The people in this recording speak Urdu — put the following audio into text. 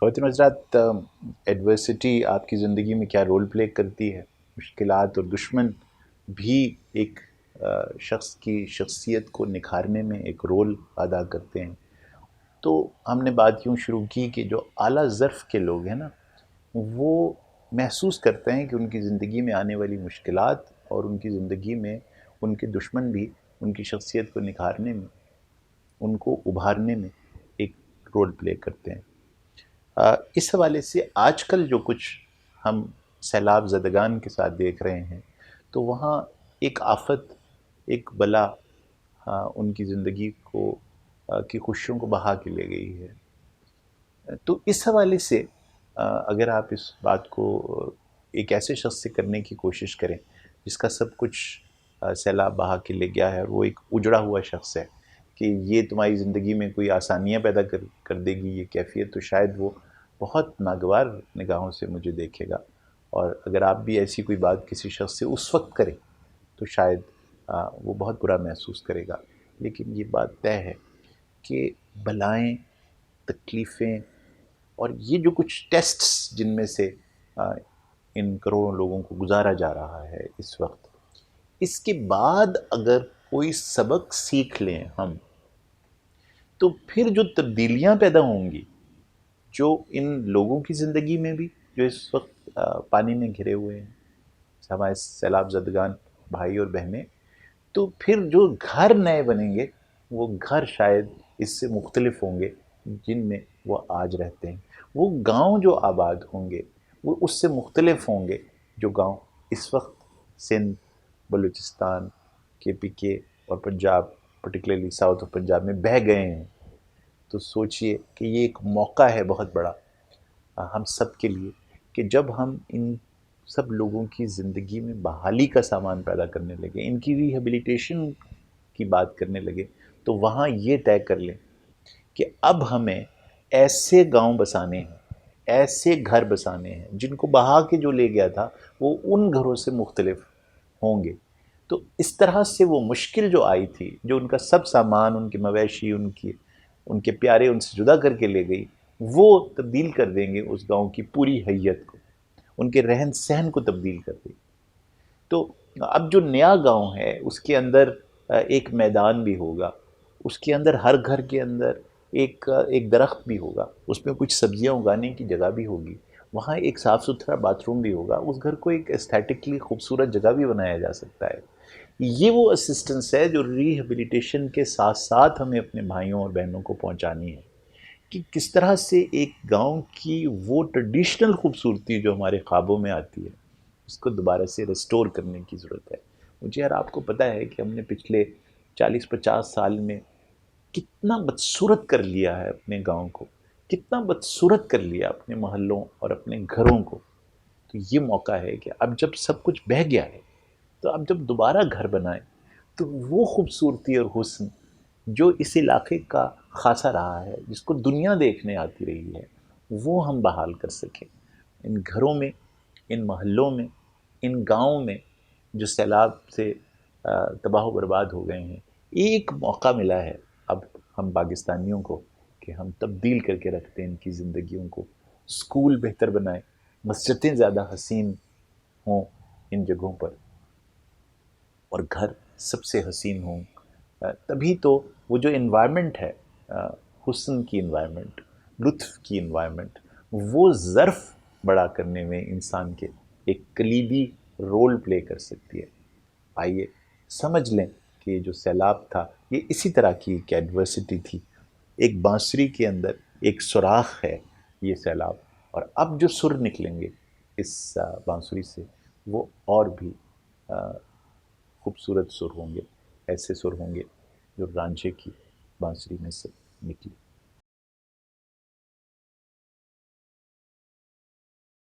خواتین و حضرات، ایڈورسٹی آپ کی زندگی میں کیا رول پلے کرتی ہے؟ مشکلات اور دشمن بھی ایک شخص کی شخصیت کو نکھارنے میں ایک رول ادا کرتے ہیں۔ تو ہم نے بات یوں شروع کی کہ جو اعلیٰ ظرف کے لوگ ہیں نا، وہ محسوس کرتے ہیں کہ ان کی زندگی میں آنے والی مشکلات اور ان کی زندگی میں ان کے دشمن بھی ان کی شخصیت کو نکھارنے میں، ان کو ابھارنے میں ایک رول پلے کرتے ہیں۔ اس حوالے سے آج کل جو کچھ ہم سیلاب زدگان کے ساتھ دیکھ رہے ہیں، تو وہاں ایک آفت، ایک بلا ان کی زندگی کی خوشیوں کو بہا کے لے گئی ہے۔ تو اس حوالے سے اگر آپ اس بات کو ایک ایسے شخص سے کرنے کی کوشش کریں جس کا سب کچھ سیلاب بہا کے لے گیا ہے، اور وہ ایک اجڑا ہوا شخص ہے، کہ یہ تمہاری زندگی میں کوئی آسانیاں پیدا کر دے گی یہ کیفیت، تو شاید وہ بہت ناگوار نگاہوں سے مجھے دیکھے گا۔ اور اگر آپ بھی ایسی کوئی بات کسی شخص سے اس وقت کریں تو شاید وہ بہت برا محسوس کرے گا۔ لیکن یہ بات طے ہے کہ بلائیں، تکلیفیں اور یہ جو کچھ ٹیسٹس جن میں سے ان کروڑوں لوگوں کو گزارا جا رہا ہے اس وقت، اس کے بعد اگر کوئی سبق سیکھ لیں ہم، تو پھر جو تبدیلیاں پیدا ہوں گی جو ان لوگوں کی زندگی میں بھی جو اس وقت پانی میں گھرے ہوئے ہیں، ہمارے سیلاب زدگان بھائی اور بہنیں، تو پھر جو گھر نئے بنیں گے وہ گھر شاید اس سے مختلف ہوں گے جن میں وہ آج رہتے ہیں۔ وہ گاؤں جو آباد ہوں گے وہ اس سے مختلف ہوں گے جو گاؤں اس وقت سندھ، بلوچستان، KPK اور Punjab, particularly south of Punjab میں بہہ گئے ہیں۔ تو سوچئے کہ یہ ایک موقع ہے بہت بڑا ہم سب کے لیے، کہ جب ہم ان سب لوگوں کی زندگی میں بحالی کا سامان پیدا کرنے لگے، ان کی ریہیبلیٹیشن کی بات کرنے لگے، تو وہاں یہ طے کر لیں کہ اب ہمیں ایسے گاؤں بسانے ہیں، ایسے گھر بسانے ہیں جن کو بہا کے جو لے گیا تھا وہ ان گھروں سے مختلف ہوں گے۔ تو اس طرح سے وہ مشکل جو آئی تھی، جو ان کا سب سامان، ان کے مویشی، ان کے پیارے ان سے جدا کر کے لے گئی، وہ تبدیل کر دیں گے اس گاؤں کی پوری حیت کو، ان کے رہن سہن کو تبدیل کر دیں گے۔ تو اب جو نیا گاؤں ہے اس کے اندر ایک میدان بھی ہوگا، اس کے اندر ہر گھر کے اندر ایک درخت بھی ہوگا، اس میں کچھ سبزیاں اگانے کی جگہ بھی ہوگی، وہاں ایک صاف ستھرا باتھ روم بھی ہوگا، اس گھر کو ایک ایستھیٹکلی خوبصورت جگہ بھی بنایا جا سکتا ہے۔ یہ وہ اسسٹنس ہے جو ریہیبلیٹیشن کے ساتھ ساتھ ہمیں اپنے بھائیوں اور بہنوں کو پہنچانی ہے، کہ کس طرح سے ایک گاؤں کی وہ ٹریڈیشنل خوبصورتی جو ہمارے خوابوں میں آتی ہے اس کو دوبارہ سے ریسٹور کرنے کی ضرورت ہے۔ مجھے یار آپ کو پتہ ہے کہ ہم نے پچھلے 40-50 سال میں کتنا بدصورت کر لیا ہے اپنے گاؤں کو، کتنا بدصورت کر لیا اپنے محلوں اور اپنے گھروں کو۔ تو یہ موقع ہے کہ اب جب سب کچھ بہہ گیا ہے تو اب جب دوبارہ گھر بنائیں تو وہ خوبصورتی اور حسن جو اس علاقے کا خاصا رہا ہے، جس کو دنیا دیکھنے آتی رہی ہے، وہ ہم بحال کر سکیں۔ ان گھروں میں، ان محلوں میں، ان گاؤں میں جو سیلاب سے تباہ و برباد ہو گئے ہیں، ایک موقع ملا ہے اب ہم پاکستانیوں کو کہ ہم تبدیل کر کے رکھتے ہیں ان کی زندگیوں کو، اسکول بہتر بنائیں، مسجدیں زیادہ حسین ہوں ان جگہوں پر، اور گھر سب سے حسین ہوں۔ تبھی تو وہ جو انوائرمنٹ ہے، حسن کی انوائرمنٹ، لطف کی انوائرمنٹ، وہ ظرف بڑا کرنے میں انسان کے ایک کلیدی رول پلے کر سکتی ہے۔ آئیے سمجھ لیں کہ یہ جو سیلاب تھا یہ اسی طرح کی ایک ایڈورسٹی تھی، ایک بانسری کے اندر ایک سوراخ ہے یہ سیلاب، اور اب جو سر نکلیں گے اس بانسری سے وہ اور بھی خوبصورت سر ہوں گے، ایسے سر ہوں گے جو رانجھے کی بانسری میں سے نکلی۔